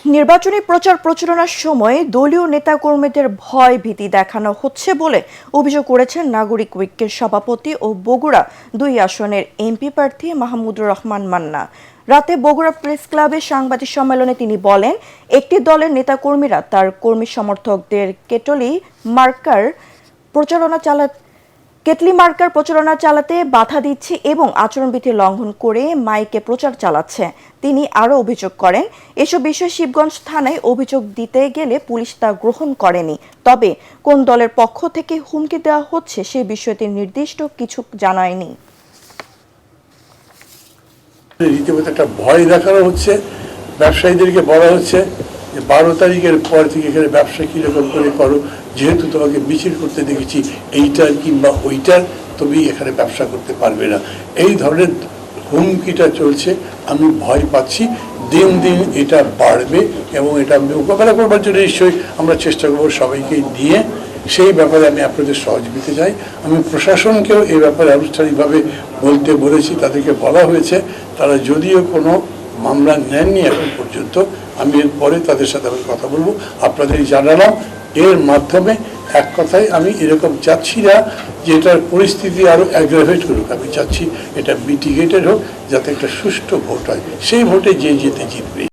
নির্বাচনী প্রচার প্রচারণার সময় দলীয় নেতাকর্মীদের ভয় ভীতি দেখানো হচ্ছে বলে অভিযোগ করেছেন নাগরিক ঐক্যের সভাপতি ও বগুড়া ২ আসনের এমপি প্রার্থী মাহমুদুর রহমান মান্না। রাতে বগুড়া প্রেস ক্লাবে সাংবাদিক সম্মেলনে তিনি বলেন, একটি দলের নেতাকর্মীরা তার কর্মী সমর্থকদের কেটলি মার্কার প্রচারণা চালাতে বাধা দিচ্ছে এবং আচরণবিধি লঙ্ঘন করে মাইকে প্রচার চালাচ্ছে। তিনি আরও অভিযোগ করেন, এসব বিষয়ে শিবগঞ্জ থানায় অভিযোগ দিতে গেলে পুলিশ তা গ্রহণ করেনি। তবে কোন দলের পক্ষ থেকে হুমকি দেওয়া হচ্ছে সে বিষয়ে তিনি নির্দিষ্ট কিছু জানায়নি। রীতিমতো একটা ভয় দেখানো হচ্ছে, ব্যবসায়ীদেরকে বলা হচ্ছে যে ১২ তারিখের পর থেকে এখানে ব্যবসা কীরকম করে করো, যেহেতু তোমাকে মিছিল করতে দেখেছি এইটার কিংবা ওইটার, তুমি এখানে ব্যবসা করতে পারবে না। এই ধরনের হুমকিটা চলছে। আমি ভয় পাচ্ছি দিন দিন এটা বাড়বে এবং এটা মোকাবেলা করবার জন্য নিশ্চয়ই আমরা চেষ্টা করবো সবাইকে নিয়ে। সেই ব্যাপারে আমি আপনাদের সহযোগিতা চাই। আমি প্রশাসনকেও এই ব্যাপারে আনুষ্ঠানিকভাবে বলতে বলেছি, তাদেরকে বলা হয়েছে তারা যদিও কোনো মামলা নেননি এখন পর্যন্ত, আমি এরপরে তাদের সাথে আমি কথা বলবো। আপনাদের জানালাম এর মাধ্যমে এক কথায় আমি এরকম চাচ্ছি না যে এটার পরিস্থিতি আরও অ্যাগ্রাভেট করুক। আমি চাচ্ছি এটা মিটিগেটেড হোক, যাতে একটা সুষ্ঠু ভোট হয়, সেই ভোটে যে জিতবে।